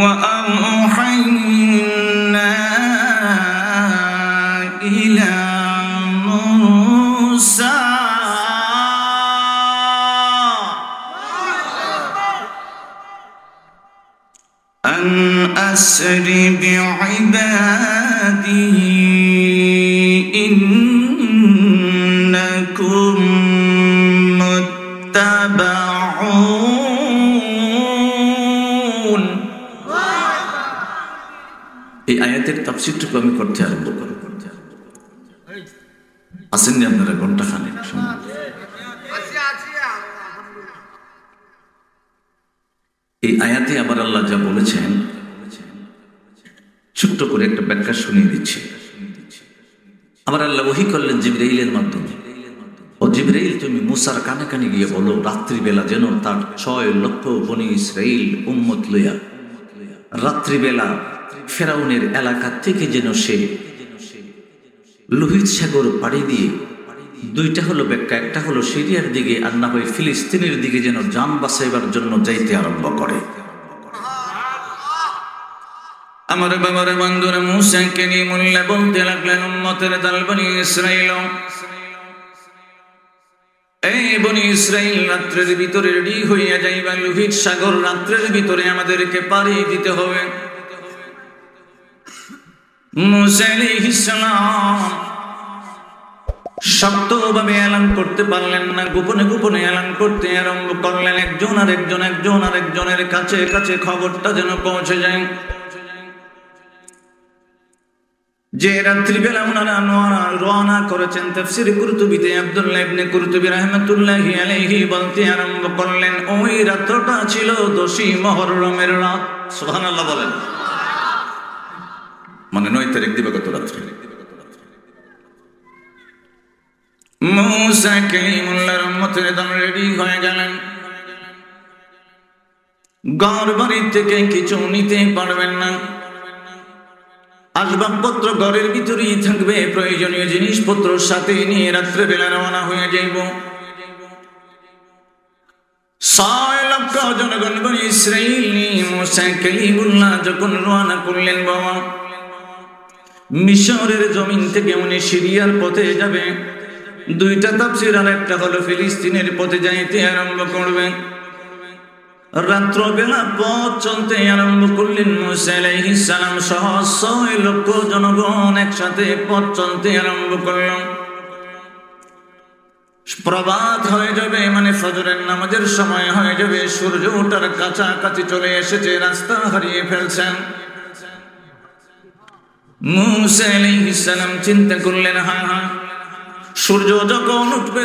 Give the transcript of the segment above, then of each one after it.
وأوحينا إلى موسى أن أسر بعبادي إنكم متبعون. এই আয়াতের তাফসীরটুকু আমি করতে আরম্ভ করব। আসেননি আপনারা ঘন্টা খানেক শুনুন। এই আয়াতে আবার আল্লাহ যা বলেছেন ছোট্ট করে একটা ব্যাখ্যা শুনিয়ে দিচ্ছি। আবার আল্লাহ ওহী করলেন জিবরাইলের মাধ্যমে, ও জিবরাইল তুমি মুসার কানে কানে গিয়ে বলো রাত্রিবেলা যেন তার 6 লক্ষ বনি ইসরাইল উম্মত লইয়া রাত্রিবেলা ফেরাউনের এলাকা থেকে যেন সে লোহিত সাগর পাড়ি দিয়ে, দুইটা হলো ব্যাখ্যা, একটা হলো সিরিয়ার দিকে আর না হয় ফিলিস্তিনের দিকে যেন জান বাঁচাইবার জন্য যাইতে আরম্ভ করে। আমার বাবার বন্ধুরা মুসা কালিমুল্লাহ বলতে লাগলেন উম্মতের দল বনি ইসরাইল, এই বনি ইসরাইল রাত্রের ভিতরে রেডি হইয়া যাইবা, লোহিত সাগর রাত্রের ভিতরে আমাদেরকে পাড়ি দিতে হবে। মুসা আলাইহিস সালাম শক্তভাবে এলান করতে পারলেন না, গোপনে গোপনে এলান করতে আরম্ভ করলেন। একজন আরেকজনের কাছে কাছে খবরটা যেন পৌঁছে যায় যে রাত্রিবেলা ওনারা রওনা করেছেন। তাফসীর কুরতুবীতে আব্দুল্লাহ ইবনে কুরতুবী রাহমাতুল্লাহি আলাইহি বলতে আরম্ভ করলেন ওই রাতটা ছিল 10ই মুহররমের রাত। সুবহানাল্লাহ বলেন, মানে 9 তারিখ দিবাগত রাত্রি। মুসা কালিমুল্লাহর উম্মতের দল রেডি হয়ে গেলেন। ঘর বাড়ি থেকে কিছু নিতে পারবেন না, আসবাবপত্র ঘরের ভিতরেই থাকবে, প্রয়োজনীয় জিনিসপত্র সাথে নিয়ে রাত্রেবেলা রওনা হয়ে যাইব। 6 লক্ষ জনগণ বনি ইসরাইল নিয়ে মুসা কালিমুল্লাহ যখন রওনা করলেন, বাবা মিশরের জমিন থেকে উনি সিরিয়ার পথে যাবে। দুইটা তাফসীর, আর একটা হলো ফিলিস্তিনের পথে যাইতে আরম্ভ করবেন। রাত্রবেলা পথ চলতে আরম্ভ করলেন মুসা আলাইহিস সালাম সহ 6 লক্ষ জনগণ একসাথে পথ চলতে আরম্ভ করলেন। প্রভাত হয়ে যাবে, মানে ফজরের নামাজের সময় হয়ে যাবে, সূর্য ওঠার কাছাকাছি চলে এসেছে, রাস্তা হারিয়ে ফেলছেন। মুসা আলাইহিস সালাম চিন্তা করলেন, হ্যাঁ সূর্য যখন উঠবে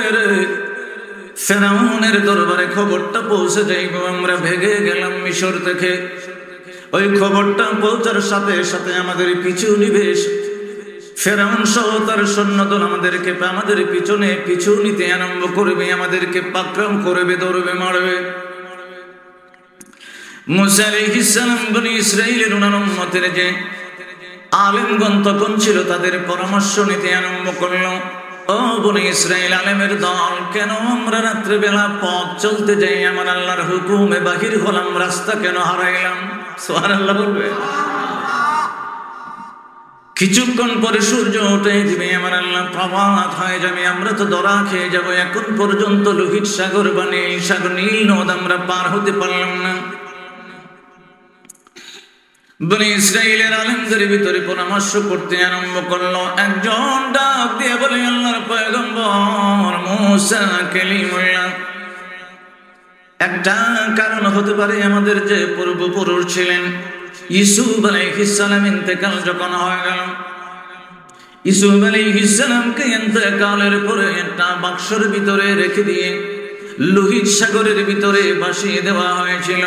ফেরাউনের দরবারে খবরটা পৌঁছে যাইব, আমরা ভেগে গেলাম মিশর থেকে। ওই খবরটা পৌঁছার সাথে সাথে আমাদের পিছু নিবে ফেরাউন সহ তার সৈন্যদল, আমাদের পিছনে পিছু নিতে আরম্ভ করবে, আমাদেরকে পাকড়াও করবে, ধরবে, মারবে। মুসা আলাইহিস সালাম বনি ইসরাইলের ওনার উম্মতের যে আলেমগণ তখন ছিল তাদের পরামর্শ নিতে আরম্ভ করল। ও বনি ইসরাইল আলেমের দল, কেন আমরা রাত্রেবেলা পথ চলতে যাই, আমার আল্লাহর হুকুমে বাহির হলাম, রাস্তা কেন হারাইলাম? সুবহানাল্লাহ বলবে। কিছুক্ষণ পরে সূর্য উঠে দিবে, আমার আল্লাহ প্রভাত হয়ে যাবে, আমরা তো ধরা খেয়ে যাবো। এখন পর্যন্ত লোহিত সাগর বা নীল সাগর, নীল নদ আমরা পার হতে পারলাম না। বনি ইসরাইলের আলেমদের ভিতরে পরামর্শ করতে আরম্ভ করলো। একজন ডাক দিয়ে বলে, আল্লাহর পয়গম্বর মুসা কালিমুল্লাহ, একটা কারণ হতে পারে আমাদের যে পূর্বপুরুষ ছিলেন ইউসুফ আলাইহিস সালাম ইন্তেকাল যখন হয়ে গেল, ইউসুফ আলাইহিস সালামকে ইন্তেকালের পরে একটা বাক্সের ভিতরে রেখে দিয়ে লোহিত সাগরের ভিতরে ভাসিয়ে দেওয়া হয়েছিল।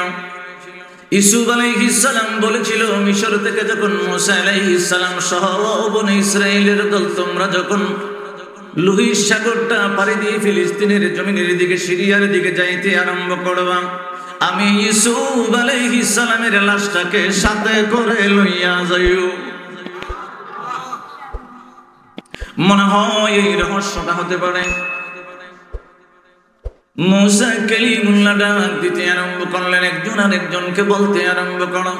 ইউসুফ আলাইহিস সালাম বলেছিল, মিশর থেকে যখন মুসা আলাইহিস সালাম সহ বনি ইসরাইলের দল তোমরা যখন লোহিত সাগরটা পাড়ি দিয়ে ফিলিস্তিনের জমিনের দিকে, সিরিয়ার দিকে যাইতে আরম্ভ করবা, আমি ইউসুফ আলাইহিস সালামের লাশটাকে সাথে করে লইয়া যাইও। মনে হয় এই রহস্যটা হতে পারে। মুসা কালিমুল্লাহ ডাক দিতে আরম্ভ করলেন, একজন আরেকজনকে বলতে আরম্ভ করো,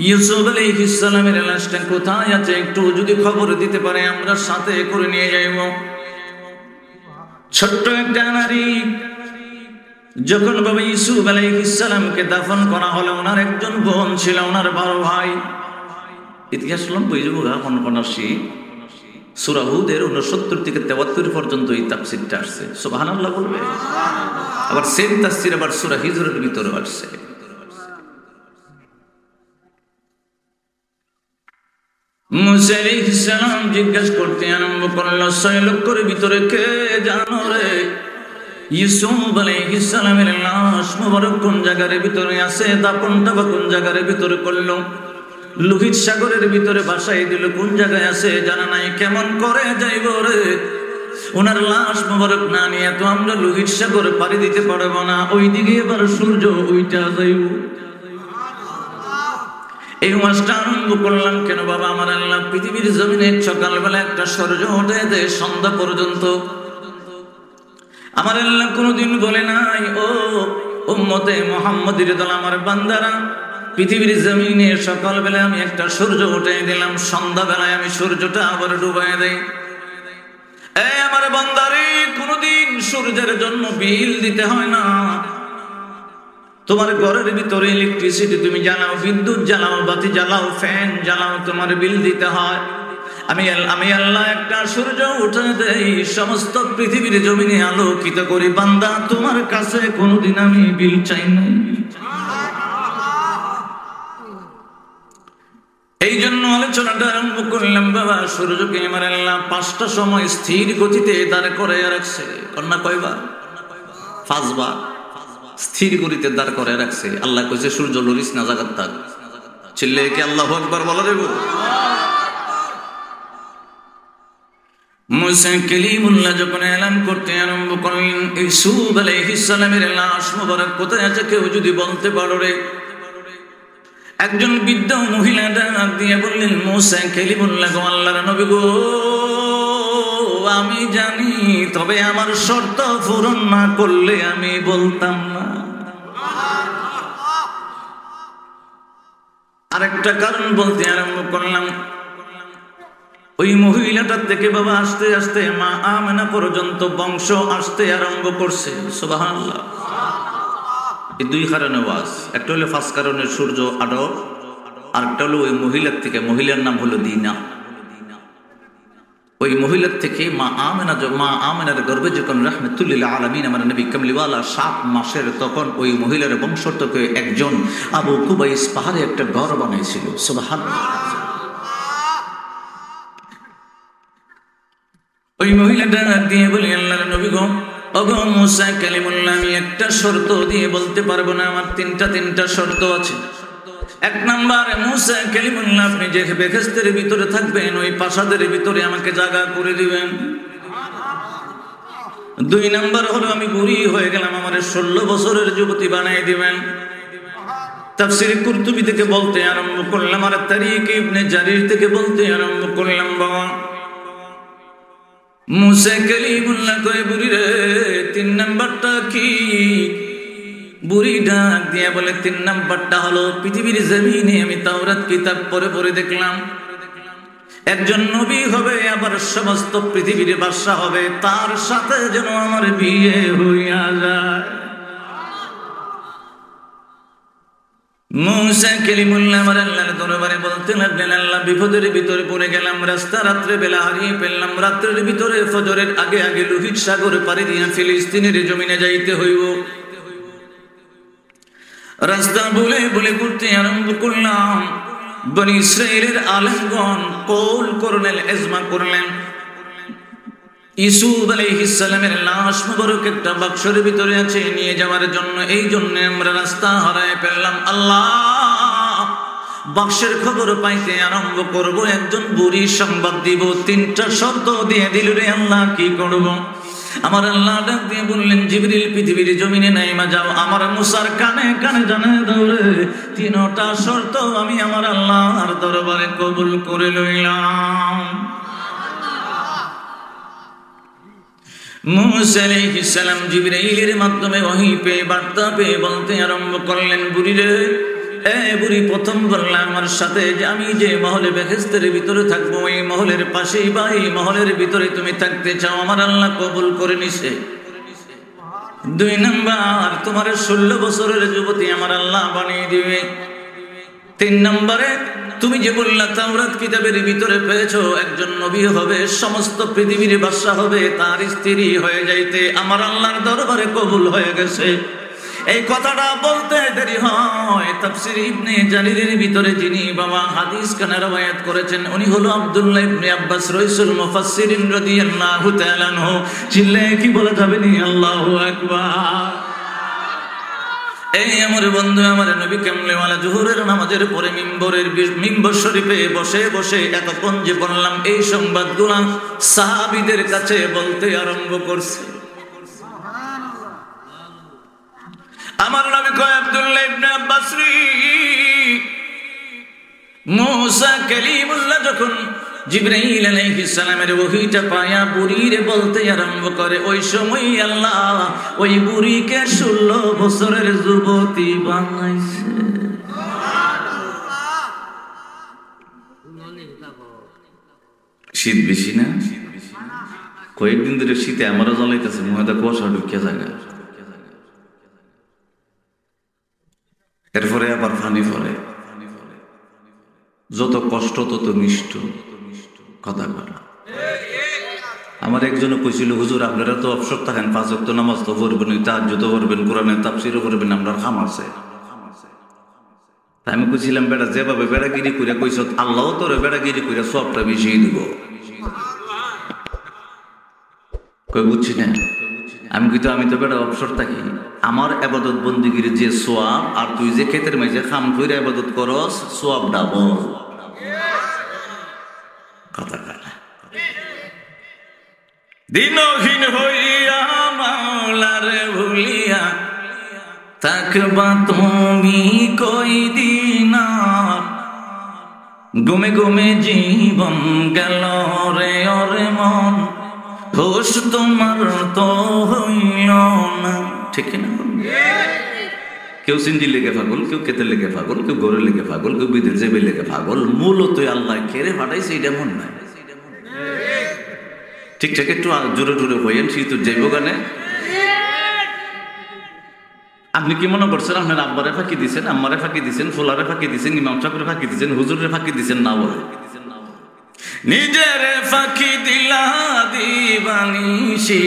ইউসুফ আলাইহিস সালামের লাশটা কোথায় আছে একটু যদি খবর দিতে পারে আমরা সাথে করে নিয়ে যাইব। ছোট্ট একটা নারী যখন বাবা ইউসুফ আলাইহিস সালামকে দাফন করা হলো, ওনার একজন বোন ছিল, ওনার বড় ভাই। ইতিহাস লম্বই যুবরা কনকনাসী সূরা হুদের 69 থেকে 73 পর্যন্ত এই তাফসীরটা আসছে। সুবহানাল্লাহ বলবে। আবার সেম তাফসীর আবার সূরা হিজরের ভিতরে আসছে। মুসা আলাইহিস সালাম জিজ্ঞাসা করতে আরম্ভ করল, 6 লক্ষের ভিতরে কে জানো রে ইউসুফ আলাইহিস সালামের লাশ মুবারক কোন জায়গার ভিতরে আছে, দাফনটা বা কোন জায়গার ভিতরে করলো, লোহিত সাগরের ভিতরে ভাসাই দিল, কোন জায়গায় আছে জানা নাই, কেমন করে যাইব রে, ওনার লাশ মুবারক না নিয়ে তো আমরা লোহিত সাগর পাড়ি দিতে পারবো না, ওইদিকে এবার সূর্য ওইটা যাইব। এই মাসটা আরম্ভ করলাম কেন বাবা, আমার আল্লাহ পৃথিবীর জমিনে সকালবেলা একটা সূর্য ওঠে দেয় সন্ধ্যা পর্যন্ত। আমার আল্লাহ কোনোদিন বলে নাই ও উম্মতে মুহাম্মাদির দল আমার বান্দারা, পৃথিবীর জমিনে সকালবেলা আমি একটা সূর্য উঠে দিলাম, সন্ধ্যাবেলায় আমি সূর্যটা আবার ডুবাই দেই। এই আমার বান্দারে, কোনোদিন সূর্যের জন্য বিল দিতে হয় না। তোমার ঘরের ভিতরে ইলেকট্রিসিটি তুমি জ্বালাও, বিদ্যুৎ জ্বালাও, বাতি জ্বালাও, ফ্যান জ্বালাও, তোমার বিল দিতে হয়। আমি আল্লাহ একটা সূর্য উঠে দেই, সমস্ত পৃথিবীর জমিনে আলোকিত করি। বান্দা তোমার কাছে কোনোদিন আমি বিল চাই না। এই জন্য আলোচনাটা আরম্ভ করলাম বাবা, সূর্যকে আমার আল্লাহ 5টা সময় স্থির গতিতে দাঁড় করে রাখছে। কন্যা কয়বার? 5 বার স্থির গতিতে দাঁড় করে রাখছে। আল্লাহ কইছে সূর্য লরিস না, জাগাত থাক। চিল্লে কি আল্লাহু আকবার বলা দেব? মুসা কালিমুল্লাহ যখন এলান করতে আরম্ভ করলেন, ইউসুফ আলাইহিস সালামের লাশ মুবারক কোথায় আছে কেউ যদি বলতে পারো রে। একজন বৃদ্ধ মহিলা ডাক দিয়ে বললেন, মুসা কালিমুল্লাহ গো, আল্লাহর নবী গো, আমি জানি, তবে আমার শর্ত পূরণ না করলে আমি বলতাম না। আরেকটা কারণ বলতে আরম্ভ করলাম, ওই মহিলাটার থেকে বাবা আস্তে আস্তে মা আমেনা পর্যন্ত বংশ আসতে আরম্ভ করছে। সুবহানাল্লাহ। এই 2 কারণে ওয়াজ, একটা হলো 5 কারণের সূর্য আলো, আর একটা হলো ওই মহিলার থেকে, মহিলার নাম হলো দিনা। ওই মহিলার থেকে মা আমেনার গর্ভে যখন রাহমাতুল লিল আলামিন আমার নবী কামলিওয়ালা 7 মাসের, তখন ওই মহিলার বংশ থেকে একজন আবু কুবাইস পাহাড়ে একটা ঘর বানাইছিল। সুবহানাল্লাহ। ওই মহিলাটা দিয়ে বলি, আল্লাহর নবী গো, ওগো মুসা কালিমুল্লাহ, আমি একটা শর্ত দিয়ে বলতে পারবো না, আমার তিনটা শর্ত আছে। 1 নাম্বার, মুসা কালিমুল্লাহ আপনি যে বেহেশতের ভিতরে থাকবেন ওই প্রাসাদের ভিতরে আমাকে জায়গা করে দিবেন। 2 নাম্বার হলো আমি বুড়ি হয়ে গেলাম, আমার 16 বছরের যুবতী বানাই দিবেন। তাফসীর কুরতুবী থেকে বলতে আরম্ভ করলাম, আর তারিক ইবনে জারির থেকে বলতে আরম্ভ করলাম, বাবা মুসা কালিমুল্লাহ কয় বুড়ি রে, 3 নাম্বারটা কি? বুড়ি ডাক দিয়ে বলে, 3 নাম্বারটা হলো পৃথিবীর জমিনে আমি তাওরাত কিতাব পড়ে দেখলাম, একজন নবী হবে, আবার সমস্ত পৃথিবীর বাদশা হবে, তার সাথে যেন আমার বিয়ে হইয়া যায়। মুসা কালিমুল্লাহ আমার আল্লাহর দরবারে বলতে লাগলেন, আল্লাহ বিপদের ভিতরে পড়ে গেলাম, রাস্তা রাত্রে বেলা হারিয়ে ফেললাম, রাত্রের ভিতরে ফজরের আগে আগে লোহিত সাগর পাড়ি দিয়ে ফিলিস্তিনের জমিনে যাইতে হইব। রাস্তা বলে বলে ঘুরতে আরম্ভ করলাম। বনি ইসরাইলের আলেমগণ কৌল করলেন, এজমা করলেন, ইউসুফ আলাইহিস সালামের লাশ মুবারক একটা বাক্সের ভিতরে আছে, নিয়ে যাওয়ার জন্য। এই জন্য আমরা রাস্তা হারায় ফেললাম। আল্লাহ বাক্সের খবর পাইতে আরম্ভ করব, একজন বুড়ি সংবাদ দিব, 3টা শর্ত দিয়ে দিল রে আল্লাহ, কি করব? আমার আল্লাহ ডাক দিয়ে বললেন, জিবরিল পৃথিবীর জমিনে নাইমা যাও, আমার মুসার কানে কানে জানায় দাও রে, 3টা শর্ত আমি আমার আল্লাহর দরবারে কবুল করে লইলাম। মুসা আলাইহিস সালাম জিবরাইলের মাধ্যমে ওহী পেয়ে, বার্তা পেয়ে বলতে আরম্ভ করলেন, বুড়ি রে বুড়ি প্রথম বললাম আমার সাথে যে আমি যে মহলে বেহেশতের ভিতরে থাকবো ওই মহলের পাশেই বা এই মহলের ভিতরে তুমি থাকতে চাও, আমার আল্লাহ কবুল করে নিছে। 2 নাম্বার, তোমার 16 বছরের যুবতী আমার আল্লাহ বানিয়ে দিবে। 3 নম্বরে, তুমি যে বললা তাওরাত কিতাবের ভিতরে পেয়েছো একজন নবী হবে, সমস্ত পৃথিবীর বাদশা হবে, তার স্ত্রী হয়ে যাইতে আমার আল্লাহর দরবারে কবুল হয়ে গেছে। এই কথাটা বলতে দেরি হয়। তাফসীর ইবনে জারিরের ভিতরে যিনি বাবা হাদিস খানা রওয়ায়াত করেছেন উনি হলো আব্দুল্লাহ ইবনে আব্বাস রাইসুল মুফাসসিরিন রাদিয়াল্লাহু তাআলা আনহু। চিল্লায়ে কি বলা যাবে নি আল্লাহু আকবার। এই আমার বন্ধু, আমার নবী কামলেওয়ালা জোহরের নামাজের পরে মিম্বর শরীফে বসে বসে এতক্ষণ যে বললাম এই সংবাদগুলো সাহাবীদের কাছে বলতে আরম্ভ করছে। আমার নবী কয় আব্দুল্লাহ ইবনে আব্বাস রে, মুসা কালিমুল্লাহ যখন জিবরাইল আলাইহিস সালামের ওহীটা পায়া বুড়িরে বলতে আরম্ভ করে, ওই সময় আল্লাহ ওই বুড়িকে 16 বছরের যুবতী বানাইছে। শীত বেশি না? কয়েকদিন ধরে শীতে আমারও জ্বলাইতেছে, মুখে কুয়াশা ঢুকিয়া জায়গা। এরপরে আবার পানি পড়ে, যত কষ্ট তত মিষ্ট কথা বলা। আমার একজনে কইছিল, হুজুর আপনারা তো অবসর থাকেন, 5 ওয়াক্ত নামাজ তো পড়বেন, তাহাজ্জুদ পড়বেন, কোরআনের তাফসীরও পড়বেন, আমরা খাম আছে। আমি কইছিলাম বেটা যেভাবে বেড়াগিরি কইরা কইছ আল্লাহ তোরে বেড়াগিরি কইরা সবটা বেশি দিব। কই বুঝছি না আমি কিন্তু আমি তো বেটা অবসর থাকি, আমার ইবাদত বন্দেগীর যে সওয়াব আর তুই যে ক্ষেতের মাঝে খাম কইরা ইবাদত করস সওয়াব ডাবল। কথা কাটা দিনহীন হইয়া মাওলার ভুলিয়া থাকবা তুমি কই দিন, গুমে গুমে জীবন গেল রে ওরে মন, হোশ তোমার তো হইল না। ঠিক না? কেউ সিন্দি লেগে পাগল, কেউ কেতে লেগে পাগল, কেউ গড়ে লেগে পাগল, কেউ বিদের জেবে লেগে পাগল। মূলত আল্লাহ কেড়ে পাঠাইছে এটা মন নাই। ঠিকঠাক একটু জোরে জোরে হইয়েন, শীত যাইব গানে। আপনি কি মনে করছেন আপনার আব্বারে ফাঁকি দিচ্ছেন, আম্মারে ফাঁকি দিচ্ছেন, ফোলারে ফাঁকি দিচ্ছেন, ইমাম সাহেবের ফাঁকি দিচ্ছেন, হুজুরের ফাঁকি দিচ্ছেন? না, বলে নিজের ফাঁকি দিলা দিবানিশি,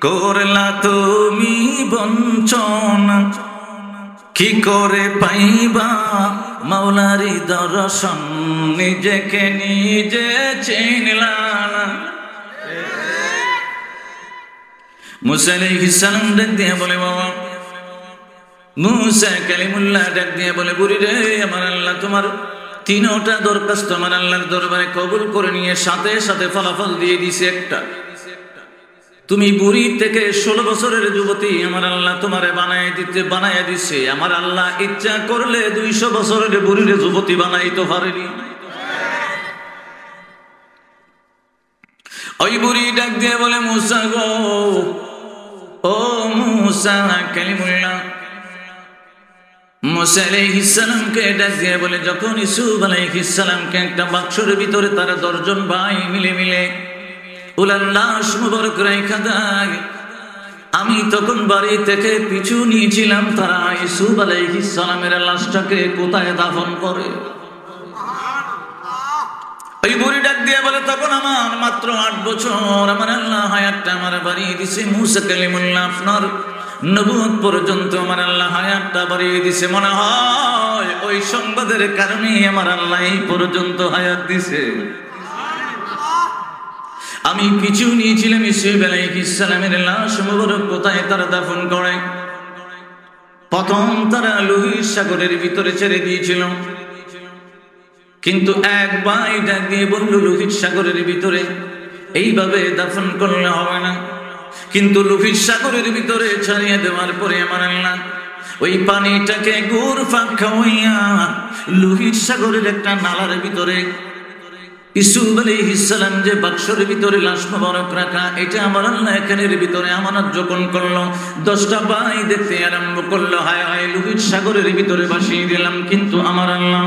করলা তুমি বঞ্চনা, কি করে পাইবা মাওলারি দর্শন, নিজেকে নিজে চিনলা না। মুসা আলাইহিস সালাম ডাক দিয়ে বলে, বাবা মুসা কালিমুল্লাহ ডাক দিয়ে বলে, বুড়ি রে আমার আল্লাহ তোমার 3টা দরখাস্ত আমার আল্লাহর দরবারে কবুল করে নিয়ে সাথে সাথে ফলাফল দিয়ে দিছে একটা। তুমি বুড়ি থেকে 16 বছরের যুবতী আমার আল্লাহ তোমারে বানায় দিছে। আমার আল্লাহ ইচ্ছা করলে 200 বছরের বুড়ির যুবতী বানাইতে পারেনি। ওই বুড়ি ডাক দিয়ে বলে, মুসা গো, ও মুসা কালিমুল্লাহ। মুসা আলাইহিস সালামকে ডাক দিয়ে বলে, যখন ইউসুফ আলাইহিস সালামকে একটা বাক্সের ভিতরে তারা 10 জন ভাই মিলে উলার লাশ মুবারক রাইখা দেয়, আমি তখন বাড়ি থেকে পিছু নিয়েছিলাম তারা ইউসুফ আলাইহিস সালামের লাশটাকে কোথায় দাফন করে। ওই বুড়ি ডাক দিয়ে বলে, তখন আমার মাত্র 8 বছর, আমার আল্লাহ হায়াতটা আমার বাড়িয়ে দিছে। মুসা কালিমুল্লাহ আপনার নবুয়ত পর্যন্ত আমার আল্লাহ হায়াতটা বাড়িয়ে দিছে। মনে হয় ওই সংবাদের কারণে আমার আল্লাহ এই পর্যন্ত হায়াত দিছে। আমি পিছু নিয়েছিলাম ইউসুফ আলাইহিস সালামের লাশ মুবারক কোথায় তারা দাফন করে। প্রথম তারা লোহিত সাগরের ভিতরে ছেড়ে দিয়েছিল, কিন্তু এক ভাই ডাক দিয়ে বলল, লোহিত সাগরের ভিতরে এইভাবে দাফন করলে হবে না। কিন্তু লোহিত সাগরের ভিতরে ছাড়িয়ে দেওয়ার পরে আমার আল্লাহ ওই পানিটাকে গুড় ফাঁক খাওয়াইয়া লোহিত সাগরের একটা নালার ভিতরে ইউসুফ আলাইহিস সালাম যে বাক্সের ভিতরে লাশ মোবারক রাখা, এটা আমার আল্লাহ এখানের ভিতরে আমানত যখন করলো, 10টা ভাই দেখতে আরম্ভ করলো, হায় হায় লোহিত সাগরের ভিতরে ভাসিয়ে দিলাম, কিন্তু আমার আল্লাহ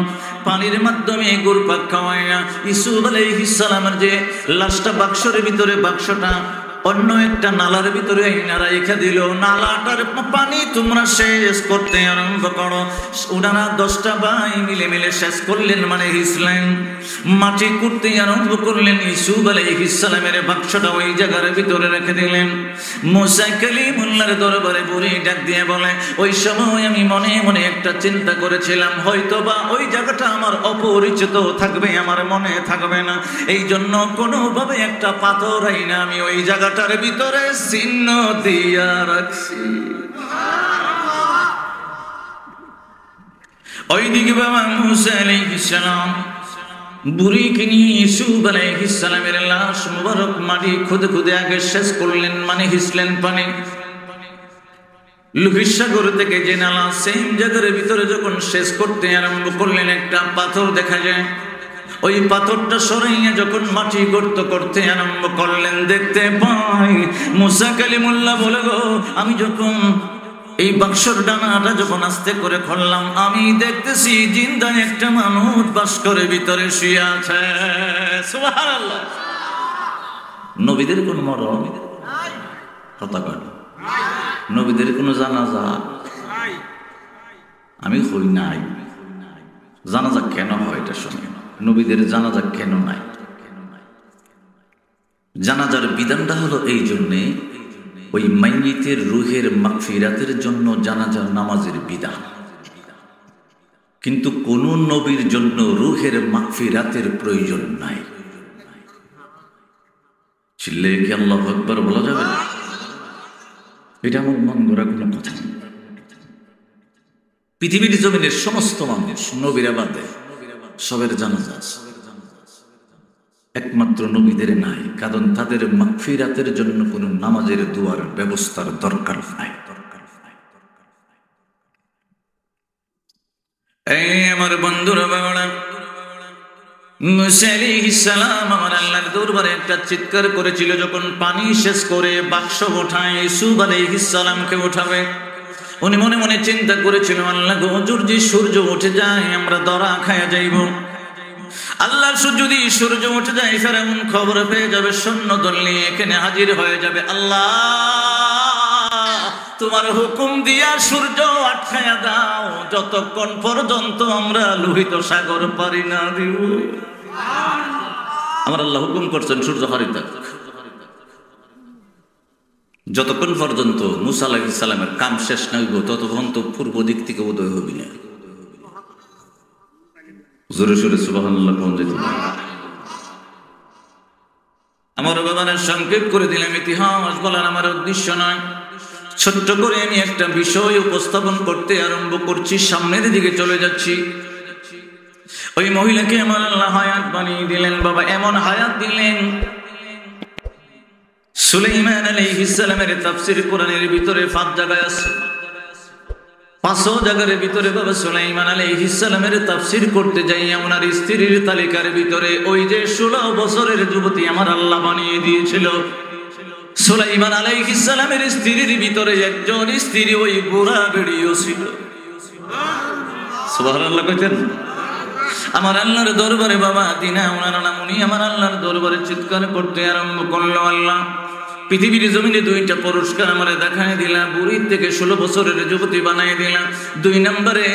পানির মাধ্যমে ঘুরপাক খাওয়াইয়া ইউসুফ আলাইহিস সালামের যে লাশটা বাক্সের ভিতরে, বাক্সটা অন্য একটা নালার ভিতরে ইনারা রেখে দিল। নালাটার পানি তোমরা শেষ করতে আরম্ভ করো। ওনারা 10টা ভাই মিলে মিলে শেষ করলেন, মানে হিসলেন, মাটি করতে আরম্ভ করলেন। ইউসুফ আলাইহিস সালামের বাক্সটা ওই জায়গার ভিতরে রেখে দিলেন। মুসা কালিমুল্লাহর দরবারে বুড়ি ডাক দিয়ে বলে, ওই সময় আমি মনে মনে একটা চিন্তা করেছিলাম, হয়তোবা ওই জায়গাটা আমার অপরিচিত থাকবে, আমার মনে থাকবে না, এই জন্য কোনোভাবে একটা পাথর আইনা আমি ওই জায়গাটার ভিতরে চিহ্ন দিয়া রাখছি। ওইদিকে বাবা মুসা আলাইহিস সালাম বুড়িকে নিয়ে ইউসুফ আলাইহিস সালামের লাশ মুবারক মাটি খুদে খুদে আগে শেষ করলেন, মানে হিসলেন পানি। লোহিত সাগর থেকে যে নালা, সেম জায়গার ভিতরে যখন শেষ করতে আরম্ভ করলেন, একটা পাথর দেখা যায়। ওই পাথরটা সরাইয়া যখন মাটি গর্ত করতে আরম্ভ করলেন, দেখতে পাই মুসা কালিমুল্লাহ বলে, গো আমি যখন এই বাক্সর ডানাটা যখন আস্তে করে খুললাম, আমি দেখতেছি জিন্দা একটা মানুষ বাস্করের ভিতরে শুয়ে আছে। সুবহানাল্লাহ। নবীদের কোন মরণ কথা কয়, নবীদের কোন জানাজা আমি হই নাই। জানাজা কেন হয় এটা শুনি, নবীদের জানাজা কেন নাই? জানাজার বিধানটা হলো এই জন্যে, ওই মাইয়িতের রুহের মাগফিরাতের জন্য জানাজার নামাজের বিধান। কিন্তু কোন নবীর জন্য রুহের মাগফিরাতের প্রয়োজন নাই। চিল্লে কি আল্লাহু আকবার বলা যাবে না? এটা আমার মন গড়া কোনো কথা। পৃথিবীর জমিনের সমস্ত মানুষ নবীরা বাদে সবের জানাজা আছে, একমাত্র নবীদের নাই, কারণ তাদের মাগফিরাতের জন্য কোনো নামাজের দুয়ার ব্যবস্থার দরকার নাই। এই আমার বন্ধুরা, বাবারা, মুসা আলাইহিস সালাম আমার আল্লাহর দরবারে একটা চিৎকার করেছিল, যখন পানি শেষ করে বাক্স ওঠায় ইউসুফ আলাইহিস সালামকে উঠাবে। উনি মনে মনে চিন্তা করেছিল, আল্লাহ গো, যদি সূর্য উঠে যায় আমরা ধরা খায়া যাইব। আল্লাহ যদি সূর্য উঠে যায়, ফেরাউন খবর পেয়ে যাবে, সৈন্য দল নিয়ে এখানে হাজির হয়ে যাবে। আল্লাহ তোমার হুকুম দিয়া সূর্য আটকায়া দাও, যতক্ষণ পর্যন্ত আমরা লোহিত সাগর পারি না দিব। আমার আল্লাহ হুকুম করছেন সূর্য হারিয়ে থাক, যতক্ষণ পর্যন্ত মুসা আলাইহিস সালামের কাম শেষ না হইব ততক্ষণ তো পূর্ব দিক থেকে উদয় হবি না। জোরে সোরে সুবহানাল্লাহ কোন যেত। আমার বাবানের সংক্ষেপ করে দিলাম, ইতিহাস বলার আমার উদ্দেশ্য নয়, ছোট্ট করে আমি একটা বিষয় উপস্থাপন করতে আরম্ভ করছি, সামনের দিকে চলে যাচ্ছি। ওই মহিলাকে আমার আল্লাহ হায়াত বানিয়ে দিলেন। বাবা এমন হায়াত দিলেন, সুলাইমান আলাইহিস সালামের তাফসীর কোরআনের ভিতরে 5 জায়গায় আছে, 5 জায়গার ভিতরে বাবা সুলাইমান আলাইহিস সালামের তাফসীর করতে যাই, ওনার স্ত্রীর তালিকার ভিতরে ওই যে 16 বছরের যুবতী আমার আল্লাহ বানিয়ে দিয়েছিল, সুলাইমান আলাইহিস সালামের স্ত্রীর ভিতরে একজন স্ত্রী ওই বুড়া বেড়িও ছিল। সুবহানাল্লাহ কইতেন। আমার আল্লাহর দরবারে বাবা দিনা ওনার নাম, উনি আমার আল্লাহর দরবারে চিৎকার করতে আরম্ভ করলো, আল্লাহ পৃথিবীর জমিনে 2টা পুরস্কার আমারে দেখায় দিলা, বুড়ি থেকে 16 বছরের যুবতী বানাই দিলা। 2 নম্বরে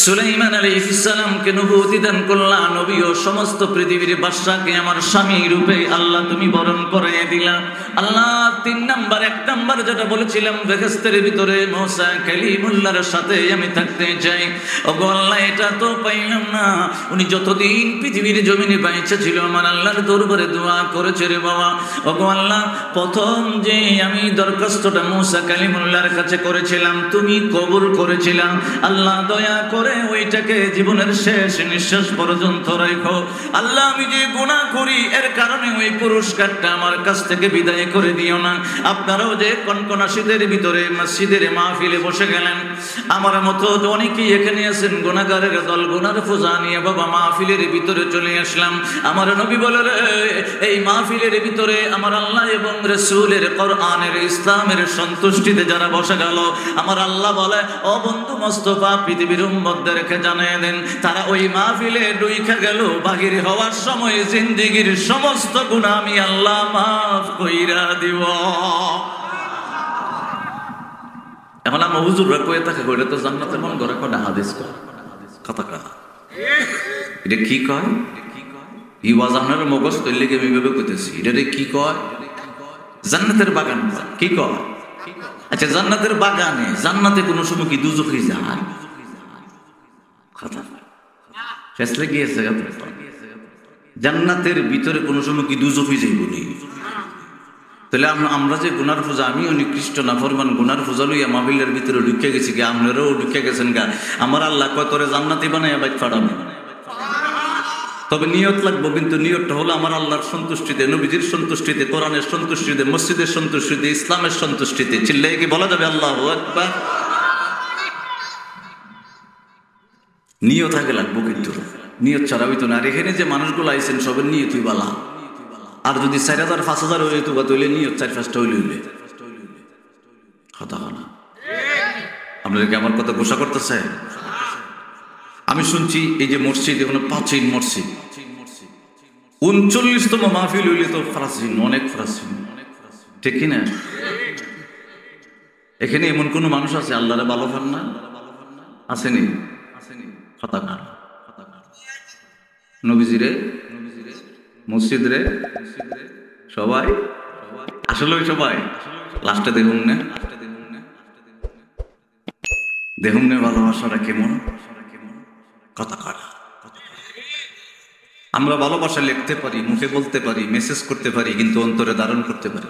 সুলাইমান আলাইহিস সালামকে নবুয়তি দান করলা, নবী ও সমস্ত পৃথিবীর বাদশাকে আমার স্বামী রূপে আল্লাহ তুমি বরণ করে দিলা। আল্লাহ 3 নাম্বার, 1 নাম্বার যেটা বলেছিলাম বেহেশতের ভিতরে মুসা কালিমুল্লাহর সাথে আমি থাকতে চাই। ওগো আল্লাহ এটা তো পাইলাম না। উনি যতদিন পৃথিবীর জমিনে বাইচা ছিল আমার আল্লাহর দরবারে দোয়া করেছে রে বাবা। ওগো আল্লাহ প্রথম যে আমি দরখাস্তটা মুসা কালিমুল্লাহর কাছে করেছিলাম তুমি কবুল করেছিলাম। আল্লাহ দয়া করে ওইটাকে জীবনের শেষ নিঃশ্বাস পর্যন্ত রাখো। আল্লাহ আমি যে গুনাহ করি এর কারণে ওই পুরস্কারটা আমার কাছ থেকে বিদায় করে দিও না। আপনারাও যে কনকনা শীতের ভিতরে মসজিদের মাহফিলে বসে গেলেন, আমার মতো অনেকেই এখানে আছেন গুনাহগারের দল, গুনার পূজা নিয়ে বাবা মাহফিলের ভিতরে চলে আসলাম। আমার নবী বলে এই মাহফিলের ভিতরে আমার আল্লাহ এবং রাসূলের কোরআনের ইসলামের সন্তুষ্টিতে যারা বসে গেল, আমার আল্লাহ বলে ও বন্ধু মোস্তফা পৃথিবীর উম্মতদেরকে জানিয়ে দেন, তারা ওই মাহফিলে ডুইখা গেল, বাহির হওয়ার সময় জিন্দেগীর সমস্ত গুনাহ আমি আল্লাহ মাফ কইরা দিব। এখন আমরা হুজুররা কয়ে থাকে কইলে তো জান্নাতের মন করে কোন হাদিস কয় কথা কথা এটা কি কয় ই ওয়াজ আপনার মগজ তৈরি লেগে আমি ভেবে কইতেছি এটা কি কয় জান্নাতের বাগান কি কয়? আচ্ছা জান্নাতের বাগানে জান্নাতে কোনো সময় কি দুজখে যায় কথা ফেসলে গিয়েছে জান্নাতের ভিতরে কোনো সময় কি দুজখে যাইব নি? তাহলে আমরা যে গুনার পূজা আমি নিকৃষ্ট নাফরমান গুনার পূজা লইয়া মাহফিলের ভিতরে ঢুকে গেছি গা, আপনারাও ঢুকে গেছেন গা, আমার আল্লাহ কয় তোরে জান্নাতি বানাইয়া বাইক ফাড়াবে। তবে নিয়ত লাগবো, কিন্তু নিয়তটা হলো আমার আল্লাহর সন্তুষ্টিতে, নবীজির সন্তুষ্টিতে, কোরআনের সন্তুষ্টিতে, মসজিদের সন্তুষ্টিতে, ইসলামের সন্তুষ্টিতে। চিল্লাই কি বলা যাবে আল্লাহু আকবার? নিয়ত আগে লাগবো, কিন্তু নিয়ত ছাড়া হইতো না। আর এখানে যে মানুষগুলো আইছেন সবের নিয়তই বালা। আর যদি 4,000 5,000 হইলে তো হইলে নিয়ত 4-5টা হইলে কথা না। আপনারা কি আমার কথা ঘোষণা করতেছে? আমি শুনছি এই যে মসজিদ এখানে 5 মসজিদ 39তম মাহফিল হইলে তো ফরাসিন, অনেক ফরাসিন, ঠিক কিনা? এখানে এমন কোন মানুষ আছে আল্লাহরে ভালো পান না? আসেনি কথা না। নবীজিরে মসজিদরে সবাই আসলে সবাই লাস্টে দেখুন না ভালোবাসাটা কেমন কথা কাটা। আমরা ভালোবাসা লিখতে পারি, মুখে বলতে পারি, মেসেজ করতে পারি, কিন্তু অন্তরে ধারণ করতে পারি।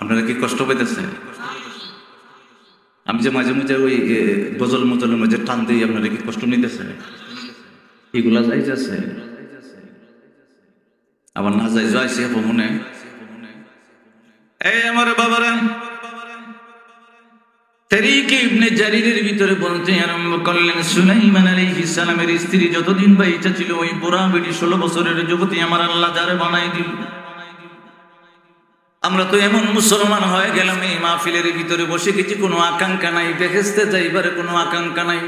আপনারা কি কষ্ট পেতেছেন? আমি যে মাঝে মাঝে ওই গজল মজলের মাঝে টান দিই, আপনারা কি কষ্ট নিতেছে? এগুলা যাইছে আবার না যাই যাইছে মনে এই আমার বাবারা তারিকে ইবনে জারিরের ভিতরে বলতে আরম্ভ করলেন, সুলাইমান আলাইহিস সালামের স্ত্রী যতদিন বাইচা ছিল ওই বুড়া বেটি 16 বছরের যুবতী আমার আল্লাহ যারে বানাই দিল। আমরা তো এমন মুসলমান হয়ে গেলাম, এই মাহফিলের ভিতরে বসে কিছু কোনো আকাঙ্ক্ষা নাই, বেহেশতে যাইবার কোনো আকাঙ্ক্ষা নাই,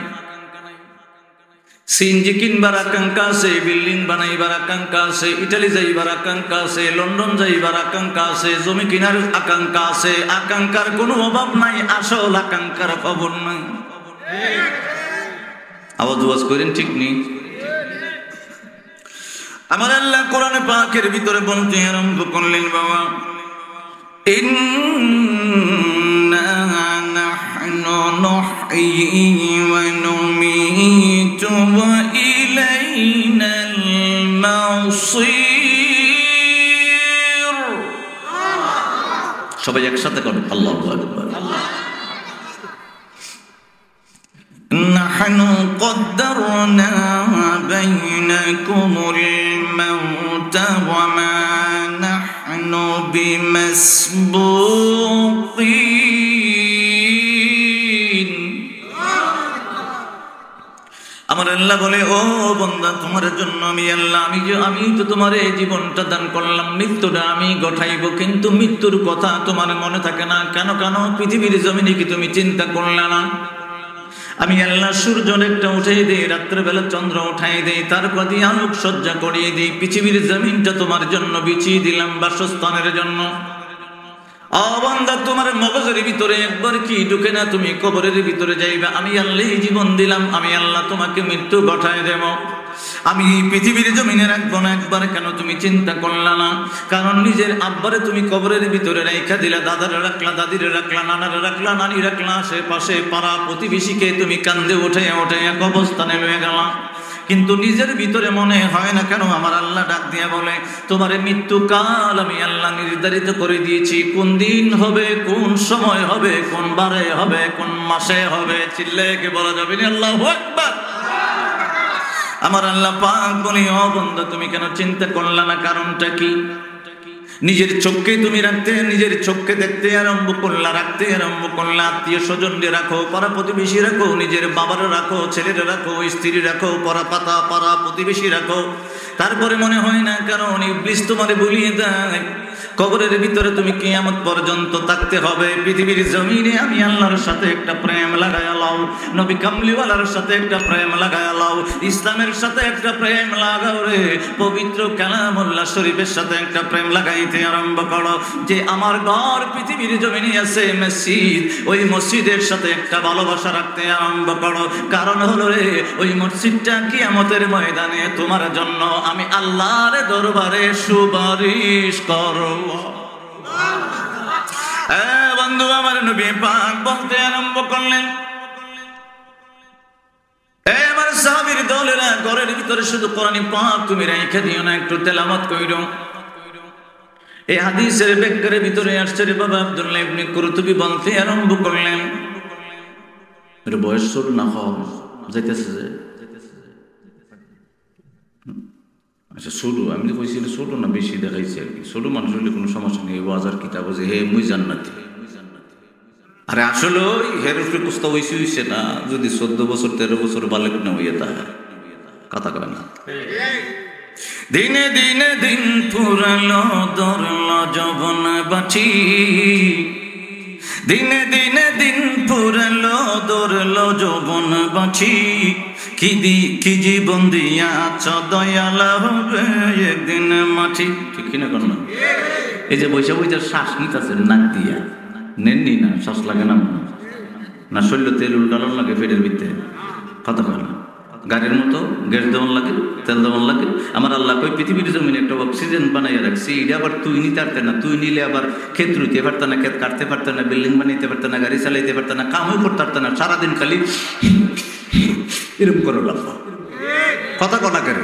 সিনজি কিনবার আকাঙ্ক্ষা আছে, বিল্ডিং বানাইবার আকাঙ্ক্ষা আছে, ইটালি যাইবার আকাঙ্ক্ষা আছে, লন্ডন যাইবার আকাঙ্ক্ষা আছে, জমি কিনার আকাঙ্ক্ষা আছে। আকাঙ্ক্ষার কোনো অভাব নাই, আসল আকাঙ্ক্ষার খবর নাই। আওয়াজ ওয়াজ করেন ঠিক নেই? আমার আল্লাহ কোরআনে পাকের ভিতরে বলতে আরম্ভ করলেন, বাবা ইন্না নাহনু নুহয়ি ওয়া নুমীতু ওয়া ইলাইনাল মাসীর। সবাই একসাথে করুন আল্লাহু আকবার। নাহনু কদ্দারনা বাইনাকুমুল মাউতা ওয়া মা নাহনু বিমাসবুকিন। আমার আল্লাহ বলে, ও বান্দা তোমার জন্য আমি আল্লাহ আমি তো তোমার এই জীবনটা দান করলাম, মৃত্যুটা আমি ঘটাইব, কিন্তু মৃত্যুর কথা তোমার মনে থাকে না কেন? পৃথিবীর জমিনে কি তুমি চিন্তা করলে না? আমি আল্লাহ সূর্য একটা উঠাই দেই, রাত্রেবেলা চন্দ্র উঠাই দেই, তারপর দিয়ে আলোক সজ্জা করিয়ে দিই, পৃথিবীর জমিনটা তোমার জন্য বিছিয়ে দিলাম বাসস্থানের জন্য। বান্দা তোমার মগজের ভিতরে একবার কি ঢুকে না? তুমি কবরের ভিতরে যাইবা, আমি আল্লাহ জীবন দিলাম, আমি আল্লাহ তোমাকে মৃত্যু ঘটায় দেব, আমি পৃথিবীর জমিনে রাখবো না। একবার কেন তুমি চিন্তা করলা না? কারণ নিজের আব্বারে তুমি কবরের ভিতরে রাইখা দিলা, দাদারে রাখলা, দাদিরে রাখলা, নানারে রাখলা, নানি রাখলা, আশেপাশে পাড়া প্রতিবেশীকে তুমি কান্দে উঠে এক অবস্থানে লয়ে গেলা, কিন্তু নিজের ভিতরে মনে হয় না কেন? আমার আল্লাহ ডাক দিয়ে বলে, তোমার মৃত্যুকাল আমি আল্লাহ নির্ধারিত করে দিয়েছি, কোন দিন হবে, কোন সময় হবে, কোন বারে হবে, কোন মাসে হবে। চিল্লাকে বলা যাবে না আল্লাহু আকবার। আমার আল্লাহ পাক বলি, ও বান্দা তুমি কেন চিন্তা করলা না? কারণটা কি? নিজের চোখকে তুমি রাখতে, নিজের চোখকে দেখতে আরম্ভ করলা, রাখতে আরম্ভ করলা। আত্মীয় স্বজনকে রাখো, পাড়া প্রতিবেশী রাখো, নিজের বাবার রাখো, ছেলের রাখো, স্ত্রী রাখো, পাড়া প্রতিবেশী রাখো। তারপরে মনে হয় না কারণ ইবলিস তোমারে ভুলিয়ে দেয়। কবরের ভিতরে তুমি কিয়ামত পর্যন্ত থাকতে হবে। পৃথিবীর জমিনে আমি আল্লাহর সাথে একটা প্রেম লাগায়া লাও, নবী কামলিওয়ালার সাথে একটা প্রেম লাগায়া লাও, ইসলামের সাথে একটা প্রেম লাগাও রে। পবিত্র কালামুল্লাহ শরীফের সাথে একটা প্রেম লাগাইতে আরম্ভ করো। যে আমার ঘর পৃথিবীর জমিনে আছে মসজিদ, ওই মসজিদের সাথে একটা ভালোবাসা রাখতে আরম্ভ করো। কারণ হলো রে, ওই মসজিদটা কিয়ামতের ময়দানে তোমার জন্য আমি আল্লাহর দরবারে সুপারিশ করব। বন্ধু আমার নবী পাক বলতে আরম্ভ করলেন, আমার সাহাবীর দলেরা ঘরের ভিতরে শুধু কোরআন পাক তুমি রেখে দিও না, একটু তেলাওয়াত কইরো। এই হাদিসের ব্যাখ্যার ভিতরে আসছে রে বাবা আব্দুল্লাহ ইবনে কুরতুবী বলতে আরম্ভ করলেন, এর বয়স ছোট না কম যাইতেছে যে আচ্ছা ছোট, আমি তো কইছি ছোট না বেশি দেখাইছি আর কি। ছোট মানুষ হলে কোনো সমস্যা নেই, বাজার কিতাব যে হে মুই জান্নাতি। আরে আসলে ওই হের উপরে কুস্তা হইছে না, যদি 14 বছর 13 বছর বালক না হইয়া তা কথা কয় না। দিনে দিনে দিন পুরালো দরলো যৌবন বাঁচি, দিনে দিনে দিন পুরালো দরলো যৌবন বাঁচি। কি জীবন দিয়াছ দয়াল হবে একদিন মাটি। ঠিক কিনা কর না? এই যে বৈশা বৈশা শ্বাস নিতেছে নাক দিয়া, নেননি না, শ্বাস লাগে না, না শরীর তেল উল্টালন লাগে পেটের ভিতরে, কথা কয় না। গাড়ির মতো গ্যাস দেওয়ান লাগে, তেল দেওয়ান লাগে। আমার আল্লাহ কই পৃথিবীর জমিনে একটা অক্সিজেন বানাইয়া রাখছি, এটা আবার তুই নিতে পারতে না। তুই নিলে আবার ক্ষেত রুইতে পারতে না, ক্ষেত কাটতে পারতে না, বিল্ডিং বানাইতে পারতে না, গাড়ি চালাইতে পারতে না, কামও করতে পারতে না। সারাদিন খালি এরকম করে লাগবো, কথা কনা করে।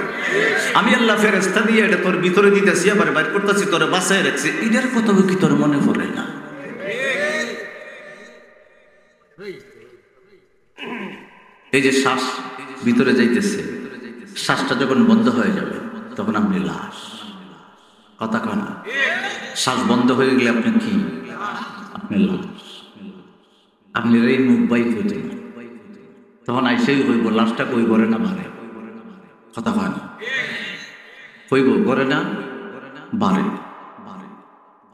আমি আল্লাহ ফেরেশতা দিয়ে এটা তোর ভিতরে দিতেছি, আবার বাইর করতেছি, তোর বাসায় রাখছি। এটার কথা কি তোর মনে পড়ে না? এই যে শ্বাস ভিতরে যাইতেছে, শ্বাসটা যখন বন্ধ হয়ে যাবে তখন আপনি লাশ, কথা কয় না। শ্বাস বন্ধ হয়ে গেলে আপনি কি? আপনি লাশ। আপনি এই মুখ বাই হইতে না, তখন আইসেই হইব লাশটা কই করে না বাড়ে, কথা কয় না। হইব করে না বাড়ে।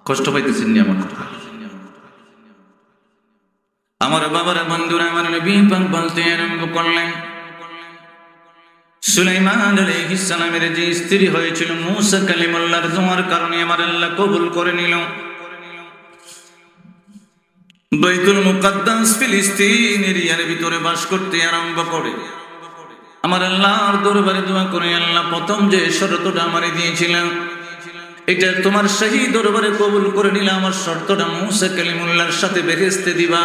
কষ্ট পাইতেছেন নি আমার কথা? আমার বাবার বন্ধুরা আমার নবী পাক বলতে আরম্ভ করলেন, সুলাইমান আলাইহিস সালামের যে স্ত্রী হয়েছিল মূসা কালিমুল্লাহর দোয়ার কারণে আমার আল্লাহ কবুল করে নিল। বাইতুল মুকাদ্দাস ফিলিস্তিন এরিয়ার ভিতরে বাস করতে আরম্ভ করে। আমার আল্লাহর দরবারে দোয়া করে, আল্লাহ প্রথম যে শর্তটা আমারে দিয়েছিলেন এটা তোমার সেই দরবারে কবুল করে নিলে আমার শর্তটা মূসা কালিমুল্লাহর সাথে বেহেশতে দিবা।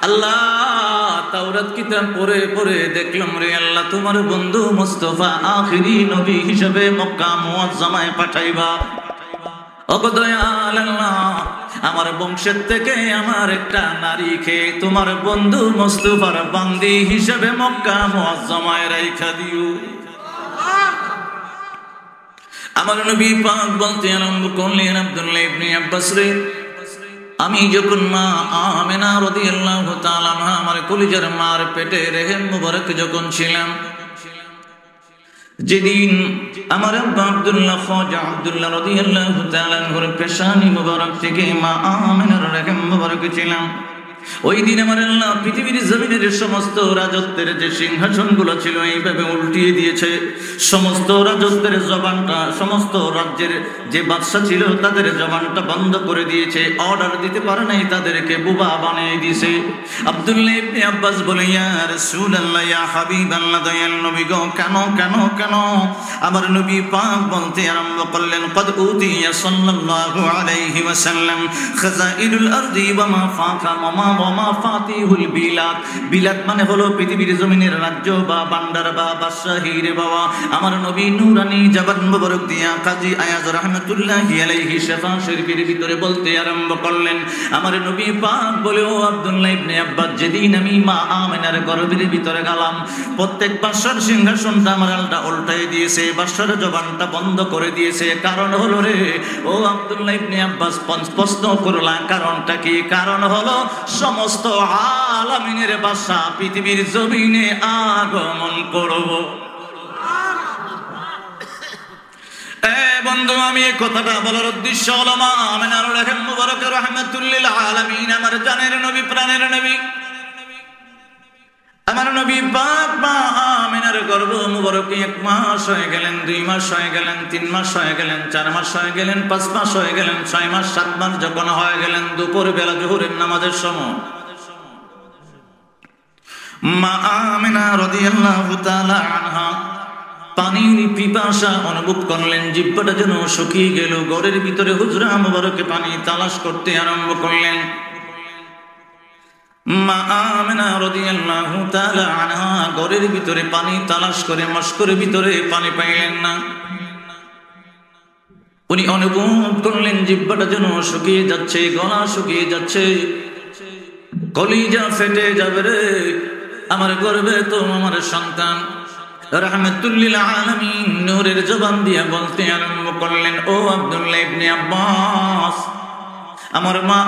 আল্লাহ তাওরাত কিতাব পড়ে পড়ে দেখলাম রে আল্লাহ তোমার বন্ধু মুস্তাফা আখিরি নবী হিসেবে মক্কা মুআজ্জামায় পাঠাইবা। ও দয়াল আল্লাহ, আমার বংশের থেকে আমার একটা নারীকে তোমার বন্ধু মুস্তাফার বান্দি হিসেবে মক্কা মুআজ্জামায় রাইখা দিও। আমার নবী পাক বলতে আরম্ভ করলেন, আব্দুল্লাহ ইবনে আব্বাস রে, আমি যখন মা আমেনা রাদিয়াল্লাহু তাআলা আনহা আমার কলিজার মার পেটে রেহেম মুবারক যখন ছিলাম, যেদিন আমার আব্বা আব্দুল্লাহ খাজা আব্দুল্লাহ রাদিয়াল্লাহু তাআলা আনহুর পেশানি মুবারক থেকে মা আমেনার রেহেম মুবারক ছিলাম, ওই দিন আমার আল্লাহ পৃথিবীর জমিনের সমস্ত রাজত্বের যে সিংহাসনগুলো ছিল এইভাবে উল্টিয়ে দিয়েছে। সমস্ত রাজত্বের জবানটা, সমস্ত রাজ্যের যে বাদশা ছিল তাদের জবানটা বন্ধ করে দিয়েছে, অর্ডার দিতে পারে নাই, তাদেরকে বুবা বানিয়ে দিয়েছে। আব্দুল্লাহ ইবনে আব্বাস বলে, ইয়া রাসূলুল্লাহ, ইয়া হাবিবাল্লাহ, দয়াল নবী গো, কেন কেন কেন? আমার নবী পাক বলতে আরম্ভ করলেন, কদ উতিয়া সাল্লাল্লাহু আলাইহি ওয়াসাল্লাম খাযাইনুল আরদি ওয়া মা ফাকা ওয়া মা ওয়া মাফাতিহুল বিলাদ। বিলাদ মানে হলো পৃথিবীর জমিনের রাজ্য বা বান্দার বা বাদশাহী রে বাবা। আমার নবী নূরানি জবান মোবারক দিয়া কাজী আয়াজ রাহমাতুল্লাহি আলাইহি শেফা শরীফের ভিতরে বলতে আরম্ভ করলেন, আমার নবী পাক বলে, ও আব্দুল্লাহ ইবনে আব্বাস, যেদিন আমি মা আমেনার গর্ভের ভিতরে গেলাম, প্রত্যেক বাদশার সিংহাসনটা আমার আল্লাহ উল্টাই দিয়েছে, বাদশার জবানটা বন্ধ করে দিয়েছে। কারণ হলো রে ও আব্দুল্লাহ ইবনে আব্বাস, প্রশ্ন করলা কারণটা কি? কারণ হলো সমস্ত আলামিনের বাদশা পৃথিবীর জমিনে আগমন করব। বন্ধু, আমি এই কথাটা বলার উদ্দেশ্য হলো মা আমেনার রহম মুবারক রাহমাতুল্লিল আলামিন, আমার জানের নবী, প্রাণের নবী, আমার নবী পাক মা আমেনার গর্ভ মুবারক 1 মাস হয়ে গেলেন, 2 মাস হয়ে গেলেন, 3 মাস হয়ে গেলেন, 4 মাস হয়ে গেলেন, 5 মাস হয়ে গেলেন, 6 মাস, 7 মাস যখন হয়ে গেলেন, দুপুর বেলা জোহরের নামাজের সময় মা আমেনা রাদিয়াল্লাহু তাআলা আনহা পানির পিপাসা অনুভব করলেন, জিহ্বাটা যেন শুকিয়ে গেল। ঘরের ভিতরে হুজরা মুবারকে পানি তালাশ করতে আরম্ভ করলেন। মা আমেনা রাদিয়াল্লাহু তাআলা আনহা ঘরের ভিতরে পানি তালাশ করে মশকরের ভিতরে পানি পাইলেন না। উনি অনুভব করলেন জিহ্বাটা যেন শুকিয়ে যাচ্ছে, গলা শুকিয়ে যাচ্ছে, কলিজা ফেটে যাবে রে, আমার গর্ভে তো আমার সন্তান। রাহমাতুল্লিল আলামিন নূরের জবান দিয়ে বলতে আরম্ভ করলেন, ও আব্দুল্লাহ ইবনে আব্বাস, আমার মা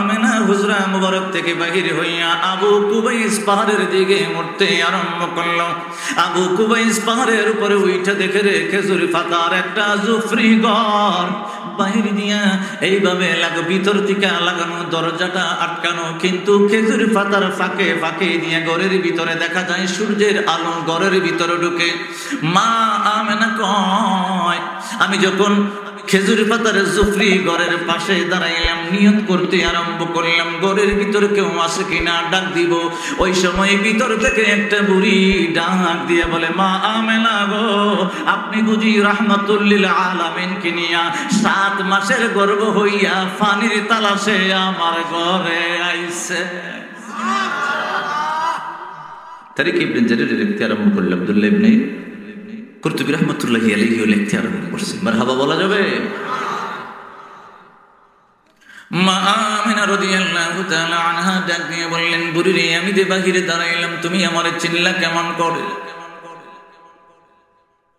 আমেনা হুজরা মুবারক থেকে বাহির হইয়া আবু কুবাইস পাহাড়ের দিকে মরতে আরম্ভ করলো। আবু কুবাইস পাহাড়ের উপরে উঠে দেখে রে খেজুর পাতার একটা জুফরি ঘর, বাহির দিয়া এইভাবে ভিতর থেকে লাগানো, দরজাটা আটকানো, কিন্তু খেজুর পাতার ফাঁকে ফাঁকে দিয়ে ঘরের ভিতরে দেখা যায় সূর্যের আলো ঘরের ভিতরে ঢুকে। মা আমেনা কয়, আমি যখন খেজুর পাতার জুফরি ঘরের পাশে দাঁড়াইলাম, নিয়ত করতে আরম্ভ করলাম ঘরের ভিতরে কেউ আসে কিনা ডাক দিব। ওই সময় ভিতর থেকে একটা বুড়ি ডাক দিয়ে বলে, মা আমেনা গো, আপনি বুঝি রাহমাতুল্লিল আলামিনকে নিয়া 7 মাসের গর্ভ হইয়া পানির তালাশে আমার ঘরে আইছে। তারিক ইবনে জারির লিখতে আরম্ভ করলেন, আব্দুল্লাহ ইবনে কুরতুবী রাহমাতুল্লাহি আলাইহি লিখতে আরম্ভ করছেন। মারহাবা বলা যাবে? মা আমেনা রাদিয়াল্লাহু তাআলা আনহা ডাক দিয়ে বললেন, বুড়ি রে, আমি যে বাহিরে দাঁড়াইলাম, তুমি আমারে চিনলা কেমন করে?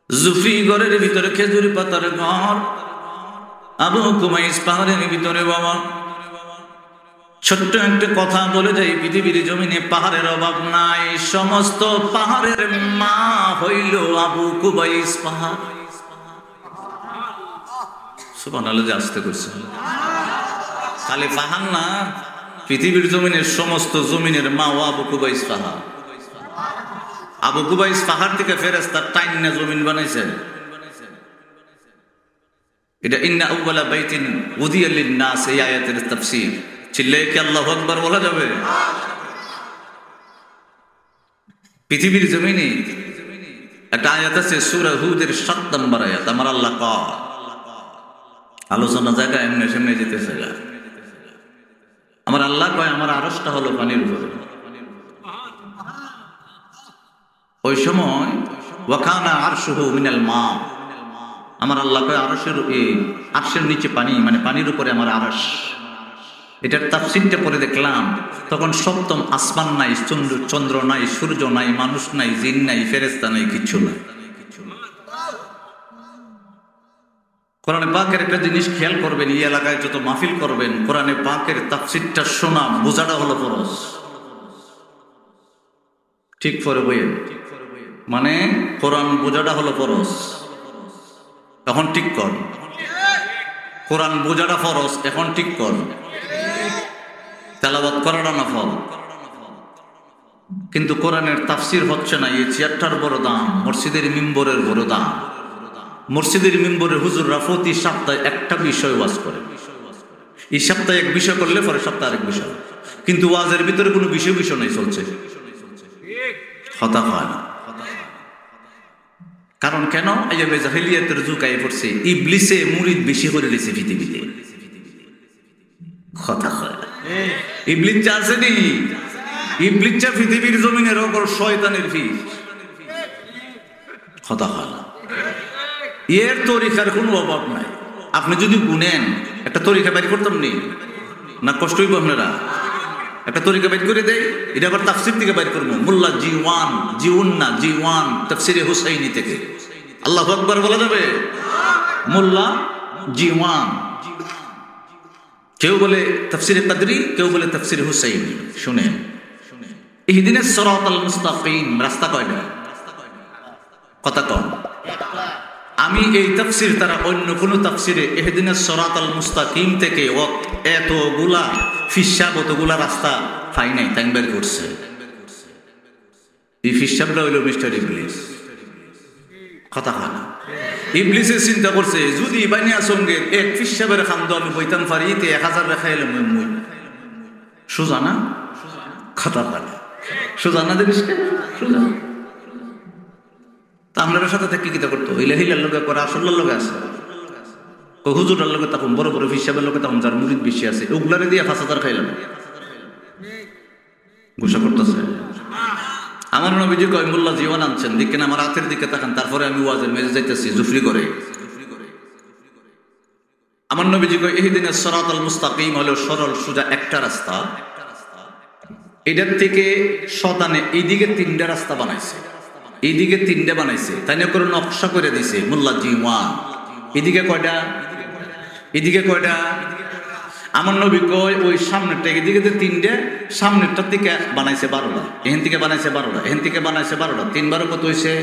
জুফরি ঘরের ভিতরে খেজুর পাতার ঘর, আবু কুবাইস পাহাড়ের ভিতরে বাবা। ছোট্ট একটা কথা বলে যাই, পৃথিবীর জমিনে পাহাড়ের অভাব নাই, সমস্ত পাহাড়ের মা হইল আবু কুবাইস পাহাড়। সুবহানাল্লাহ, যে আসতে করছে খালি পাহাড় না, পৃথিবীর জমিনের সমস্ত জমিনের মা ও আবু কুবাইস পাহাড়। আবু কুবাইস পাহাড় থেকে ফেরেশতা টাইন্না জমিন বানাইছে। এটা ইন্না আউওয়ালা বাইতিন উদিয়া লিন-নাস, এই আয়াতের তাফসীর। চিল্লায়ে কি আল্লাহু আকবার বলা যাবে? পৃথিবীর জমিনে একটা আয়াত আছে সূরা হুদের 7 নম্বর আয়াত। আমার আল্লাহ কয়, আলোচনা জায়গা এমনি সামনে যেতেছে না, আমার আল্লাহ কয় আমার আরশটা হলো পানির উপরে। ওই সময় ওয়া কানা আরশুহু মিনাল মা, আমার আল্লাহ কয় আরশের নিচে পানি, মানে পানির উপরে আমার আরশ। এটার তাফসীরটা পরে দেখলাম, তখন সপ্তম আসমান নাই, চন্দ্র নাই, সূর্য নাই, মানুষ নাই, জিন নাই, ফেরেশতা নাই, কিচ্ছু নাই। কোরআনে পাকের একটা জিনিস খেয়াল করবেন, এই এলাকায় যত মাহফিল করবেন, কোরআনে পাকের তাফসীরটা শোনা বোঝাটা হলো ফরজ। ঠিক পরে বইয়েন, মানে কোরআন বোঝাটা হলো ফরজ। এখন ঠিক কর, কোরআন বোঝাটা ফরজ, এখন ঠিক কর। তেলাওয়াত করাটা নফল, কিন্তু কোরআনের তাফসীর হচ্ছে না। এই চেয়ারটার বড় দাম, মসজিদের মিম্বরের বড় দাম। মসজিদের মিম্বরের হুজুররা প্রতি সপ্তাহে একটা বিষয় ওয়াজ করে। এই সপ্তাহে এক বিষয় করলে পরে সপ্তাহে আরেক বিষয়, কিন্তু ওয়াজের ভিতরে কোনো বিষয় নাই চলছে। হতা হয় না। কারণ কেন? এই যে জাহেলিয়াতের যুগ আই পড়ছে, ইবলিসে মুরিদ বেশি করে দিয়েছে পৃথিবীতে। কথা হয় না। ইবলিস আছে নি? ইবলিস পৃথিবীর জমিনের ওপর শয়তানের ফিস কথা হলো। এর তরিকার কোনো অভাব নাই। আপনি যদি গুনেন একটা তরিকা বের করতাম নি না? কষ্ট হইব আপনারা? একটা তরিকা বের করে দেয়, এটা আবার তাফসির থেকে বের করবো। মোল্লা জিওয়ান তাফসিরে হুসাইনি থেকে। আল্লাহু আকবার বলা যাবে? মোল্লা জিওয়ান, কেউ বলে তাফসিরে কাদরি, কেউ বলে তাফসিরে হুসাইনি। শুনেন, ইহদিনাস সিরাতাল মুস্তাকিম, রাস্তা কয়টা? কথা কম। আমি এই তাফসির তারা অন্য কোন তাফসিরে ইহদিনাস সিরাতাল মুস্তাকিম থেকে এতগুলা ফিসাব, অতগুলা রাস্তা পাই নাই, তাই বের করছে। এই ফিসাবটা হইল মিস্টার ইবলিস। কথা হয় না? ইবলিসে চিন্তা করছে, যদি বানিয়া সঙ্গে এক ফিসাবের খান্দ আমি বইতাম পারি, 1000 রেখা এলাম মই সোজা না? কথা হয় না? সোজা না জিনিসটা? সোজা। তা আপনার সাথে থেকে কিতা করতো? হিলার লোকে করে, আসল্লার লোকে আছে, হুজুরের লোকে তখন বড় বড় ফিসাবের লোকে তখন যার মুরিদ বেশি আছে, ওগুলারে দিয়ে 5000 খাইলাম গোসা করতেছে। আমার নবীজি কয় মোল্লা জীবন আনছেন, দেখেন আমার হাতের দিকে তাকান, তারপরে আমি ওয়াজের মেজে যাইতেছি জুফরি করে। আমার নবীজি কয় ইহদিনাস সিরাতাল মুস্তাকিম হলো সরল সোজা একটা রাস্তা। এটার থেকে শয়তানে এইদিকে 3টা রাস্তা বানাইছে, এইদিকে 3টা বানাইছে, তাই না করে নকশা করে দিছে মোল্লা জীওয়ান। এদিকে কয়টা? এদিকে কয়টা? আমার নবী কয় ওই সামনেরটা, এদিকে 3টে, সামনেরটার থেকে বানাইছে 12টা, এখান থেকে বানাইছে 12টা, এখান থেকে বানাইছে 12টা, 3 12 কত হয়েছে?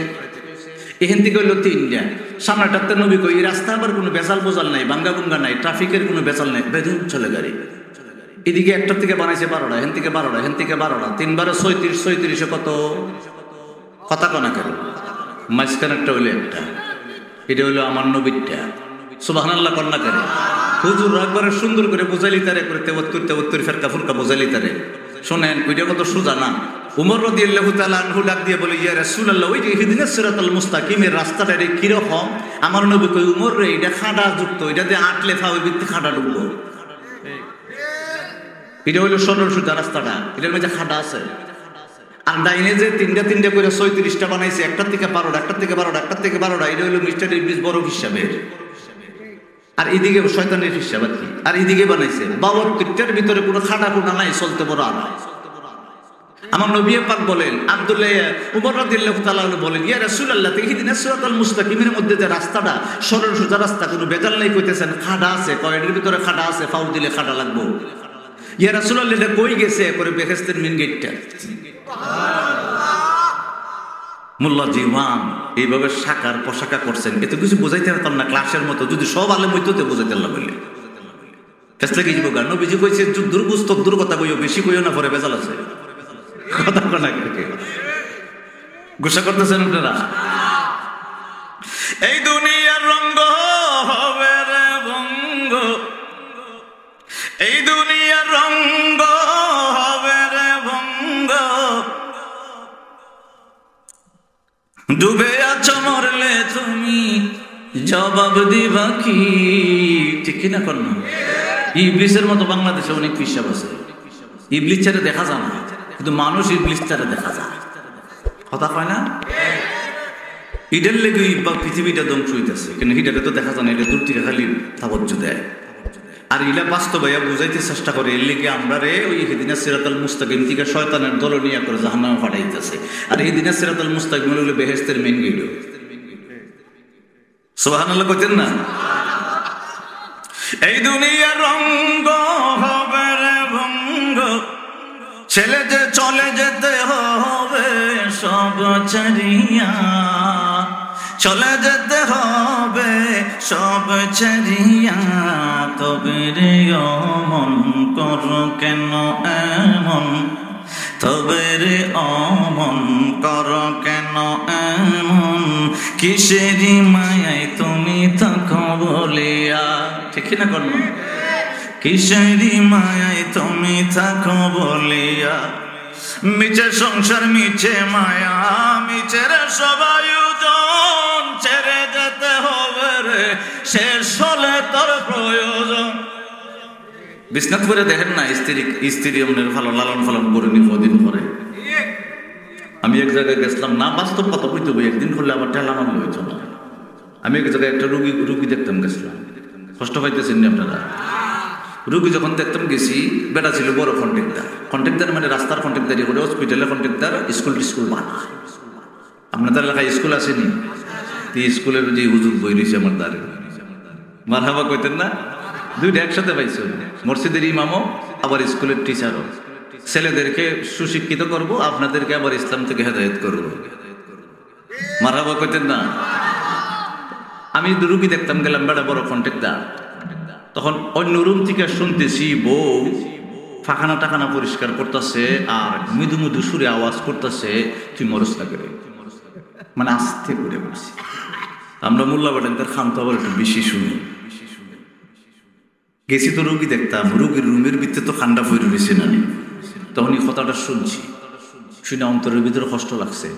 এখান থেকে হইলো 3টা। সামনেরটাতে নবী কয় এই রাস্তা আবার কোনো বেচাল বোঝাল নাই, ভাঙ্গা ভুঙ্গা নাই, ট্রাফিকের কোনো বেচাল নাই, বেদুন চলে গাড়ি। এদিকে একটার থেকে বানাইছে 12টা, এখান থেকে 12টা, এখান থেকে 12টা, 3 12 36, 36 কত? কথা কনা কেন? মাঝখানে একটা হইলো একটা, এটা হইলো আমার নবীরটা। সুবহানাল্লাহ কন্যা করে হুজুর একবারে সুন্দর করে বোঝাইলি তারে করে 73 ফেরকা ফুরকা বোঝাইলি তারে। শোনেন, ওইটা কত সোজা না? উমর রাদিয়াল্লাহু তাআলা আনহু ডাক দিয়ে বলে, ইয়া রাসূলুল্লাহ, ওই যে ইহদিনাস সিরাতাল মুস্তাকিমের রাস্তাটা রে কি রকম? আমার নবী কই, উমর রে, এটা খাড়া যুক্ত, এটা দিয়ে আটলে ফাওয়ের ভিতরে খাড়া ঢুকবো। এটা হইলো সরল সোজা রাস্তাটা, এটার মধ্যে খাড়া আছে। আর ডাইনে যে 3টা করে 36টা বানাইছে, একটার থেকে 12টা, একটার থেকে 12টা, একটার থেকে 12টা, এটা হইলো মিস্টার ইবলিস বড় হিসাবের। আর এদিকে শয়তানের হিসাব আর কি। আর এদিকে বানাইছে 72টার ভিতরে কোনো খাটা কোনা নাই, চলতে বড় আর। আমার নবী পাক বলেন, আব্দুল্লাহ উমর রাদিয়াল্লাহু তাআলা বলেন, ইয়া রাসূলুল্লাহ, ইহদিনাস সিরাতাল মুস্তাকিমের মধ্যে যে রাস্তাটা সরল সোজা রাস্তা, কোনো বেজাল নাই, কইতেছেন খাড়া আছে, কয়ের ভিতরে খাড়া আছে, ফাউল দিলে খাড়া লাগবো। ইয়া রাসূলুল্লাহ, এটা কই গেছে? করে বেহেশতের মেন গেটটা। মোল্লা জীওয়ান এইভাবে শাখার পোশাকা করছেন, এত কিছু বোঝাইতে পারতাম না ক্লাসের মতো, যদি সব আলেম হইতো বোঝাইতে আল্লাহ বললে ফেসলে কি যাবো। নবীজি কইছে যুদ্ধর পুস্তক দূর কথা কইও, বেশি কইও না, পরে বেজাল আছে। কথা কোনা গুসা করতেছেন আপনারা? এই দুনিয়ার রঙ্গ হবে রে ভঙ্গ, এই দুনিয়ার রঙ্গ হবে রে ভঙ্গ, ডুবে আছো মরলে তুমি জবাব দিবা কি? ঠিক কিনা কর না? ইবলিসের মতো বাংলাদেশে অনেক পিসাব আছে, ইবলিস ছাড়া দেখা যায় না, কিন্তু মানুষ ইবলিস ছাড়া দেখা যায়। কথা কয় না? এটার লেগে পৃথিবীটা ধ্বংস হইতেছে, কিন্তু এটাকে তো দেখা যায় না, এটা দূর থেকে খালি তাবজ্জু দেয়। আর ইলা বাস্তবাইয়া বুঝাইতে চেষ্টা করে, এর লেগে আমরা রে ওই ইহদিনাস সিরাতাল মুস্তাকিম থেকে শয়তানের দল নিয়া করে জাহান্নামে পাঠাইতেছে। আর ইহদিনাস সিরাতাল মুস্তাকিম হলো বেহেশতের মেইন গেট। সুবহানাল্লাহ কইতেন না? এই দুনিয়ার রঙ্গ হবে রে ভঙ্গ, ছেলে যে চলে যেতে হবে সব ছাড়িয়া, চলে যেতে হবে সব ছাড়িয়া, তবে রে অমন কর কেন এমন, তবে রে অমন কর কেন এমন, কিসেরি মায়ায় তুমি থাকো বলিয়া। ঠিক না কর্ম? কিসেরি মায়ায় তুমি থাকো বলিয়া, মিছে সংসার মিছে মায়া, মিছের সবাই ওজন, ছেড়ে যেতে হবে রে শেষ হলে তোর প্রয়োজন। বিছনাত করে দেখেন না স্ত্রী অন্যের ভালো লালন পালন করে নিদিন করে। আমি এক জায়গায় গেছিলাম, না বাস্তব কথা বলতে বই, একদিন করলে আবার ঠেলানো হইতো না। আমি এক জায়গায় একটা রুগী দেখতাম গেছিলাম, কষ্ট পাইতেছেন নি আপনারা? রুগী যখন দেখতাম গেছি, বেটা ছিল বড় কন্ট্রাক্টর মানে রাস্তার কন্ট্রাক্টারি করে, হসপিটালে কন্ট্রাক্টর, স্কুল বানায়। আপনাদের এলাকায় স্কুল আসেনি? স্কুলের যে হুজুর বই রয়েছে আমার দ্বারে, মারহাবা কইতেন না? দুইটা একসাথে পাইছো, মসজিদের ইমামও আবার স্কুলের টিচারও। ছেলেদেরকে সুশিক্ষিত করব, আপনাদেরকে আবার ইসলাম থেকে হেদায়েত করব। মারহাবা কইতেন না? আমি রুগী দেখতাম গেলাম, বেটা বড় কন্ট্রাক্টর। তখন অন্য রুম থেকে শুনতেছি বউ ফাখানা টাখানা পরিষ্কার করতেছে আর মৃদু মৃদু সুরে আওয়াজ করতেছে, তুই মরস না করে, মানে আস্তে করে বলছি। আমরা মোল্লা বাটেন তার খামতো আবার একটু বেশি শুনি। গেছি তো রুগী দেখতাম, রুগীর রুমের ভিতরে তো ঠান্ডা ফইরে রয়েছে না, তখন এই কথাটা শুনছি, শুনে অন্তরের ভিতরে কষ্ট লাগছে।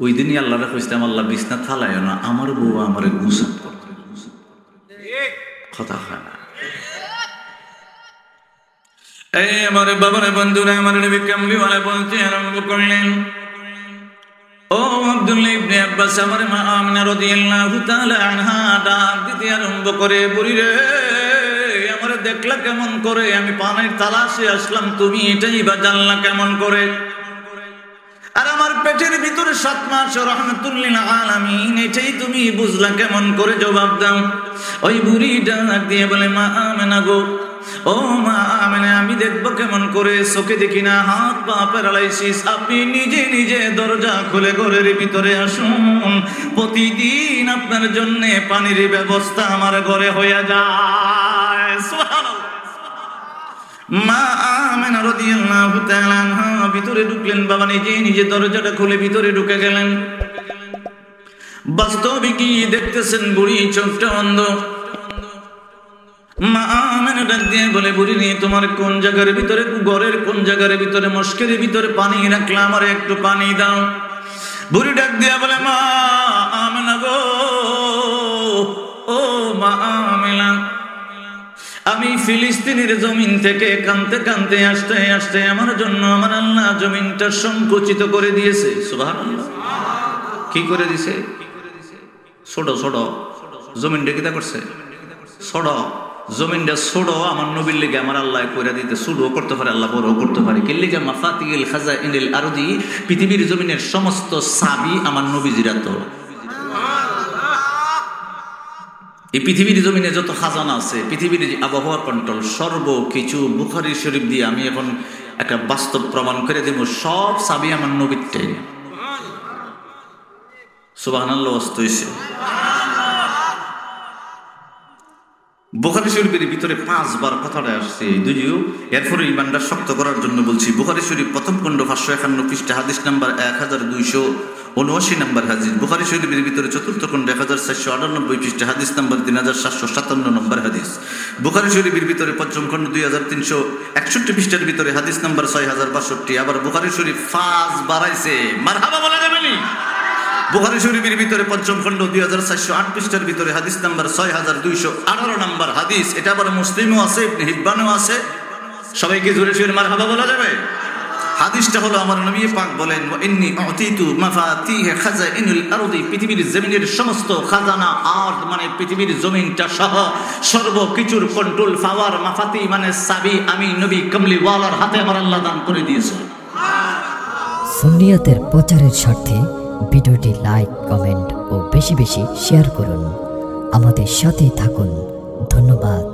ওই দিনই আল্লাহরে কইছিলাম, আল্লাহ বিছনা থালায় না, আমার বউ আমার গুছাত করতে কথা হয় না। এই আমার বাবার বন্ধুরা, আমার নবী কামলিওয়ালা বলতে আরম্ভ করলেন, ও আব্দুল্লাহ ইবনে আব্বাস, আমার মা আমিনা রাদিয়াল্লাহু তাআলা আনহা ডাক দিতে আরম্ভ করে, বলি রে আমার দেখলা কেমন করে, আমি পানির তালাশে আসলাম, তুমি এটাই বা জানলা কেমন করে? আর আমার পেটের ভিতরে 7 মাস রাহমাতুল লিল আলামিন, এটাই তুমি বুঝলা কেমন করে? জবাব দাও। ওই বুড়ি ডাক দিয়ে বলে, মা আমিনা গো, ও মা আমিনা, আমি দেখবো কেমন করে? চোখে দেখি না, হাত পা প্যারালাইসিস, আপনি নিজে নিজে দরজা খুলে ঘরের ভিতরে আসুন, প্রতিদিন আপনার জন্য পানির ব্যবস্থা আমার ঘরে হয়ে যায়। সুবহানাল্লাহ। মা আমিনা রাদিয়াল্লাহু তাআলা আনহা ভিতরে ঢুকলেন, বাবা নিজে নিজে দরজাটা খুলে ভিতরে ঢুকে গেলেন। বাস্তবে কি দেখতেছেন? বুড়ি চোখটা অন্ধ। মা আমিনা ডাক দিয়ে বলে, বুড়ি রে, তোমার কোন জায়গার ভিতরে, ঘরের কোন জায়গার ভিতরে, মস্কের ভিতরে পানি রাখলাম, আমার একটু পানি দাও। বুড়ি ডাক দিয়ে বলে, মা আমিনা গো, ও মা আমিনা, আমি ফিলিস্তিনের জমিন থেকে কানতে কানতে আসতে আসতে আমার জন্য আমার আল্লাহ জমিনটা সংকুচিত করে দিয়েছে। সুবহানাল্লাহ। কি করে দিছে? ছোট ছোট জমিনটা কিতা করছে? ছোট জমিনটা ছোট আমার নবীর লেগে আমার আল্লাহ কইরা দিতে, ছোট করতে পারে আল্লাহ, বড় করতে পারে। কি লেগে? মাফাতিল খাজাইনিল আরদি, পৃথিবীর জমিনের সমস্ত চাবি আমার নবীজির হাতে। এই পৃথিবীর জমিনে যত খাজানা আছে, পৃথিবীর আবহাওয়া কন্ট্রোল, সর্বকিছু বুখারী শরীফ দিয়ে আমি এখন একটা বাস্তব প্রমাণ করে দেব, সব চাবি আমার নবীরটাই। সুবহানাল্লাহ। হইছে বুখারী শরীফের ভিতরে 5 বার কথাটা আসছে, যদিও এরপরে ইমানটা শক্ত করার জন্য বলছি। বুখারী শরীফ প্রথম খণ্ড 551 পৃষ্ঠা, হাদিস নাম্বার 1279 নম্বর হাদিস। বুখারী শরীফের ভিতরে চতুর্থ খণ্ড 1498 পৃষ্ঠা, হাদিস নাম্বার 3757 নম্বর হাদিস। বুখারী শরীফের ভিতরে পঞ্চম খণ্ড 2361 পৃষ্ঠার ভিতরে হাদিস নাম্বার 6062। আবার বুখারী শরীফ 5 বাড়াইছে, মারহাবা বলা যাবে নি? বুখারী শরীফের ভিতরে পঞ্চম খণ্ড 2408 পৃষ্ঠার ভিতরে হাদিস নাম্বার 6218 নম্বর হাদিস। এটা আবার মুসলিমও আছে, ইবনে হিব্বানও আছে। সবাইকে জোরে জোরে মারহাবা বলা যাবে? হাদিসটা হলো আমার নবী পাক বলেন, ইন্নী উতিতু মাফাতিহ খাজাইনুল আরদি, পৃথিবীর জমিনের সমস্ত খাজানা, আর মানে পৃথিবীর জমিনটা সহ সর্বকিছুর কন্ট্রোল পাওয়ার, মাফাতি মানে চাবি, আমি নবী কামলিওয়ালার হাতে আমার আল্লাহ দান করে দিয়েছে। সুন্নিয়তের প্রচারের স্বার্থে ভিডিওটি লাইক, কমেন্ট ও বেশি বেশি শেয়ার করুন। আমাদের সাথে থাকুন। ধন্যবাদ।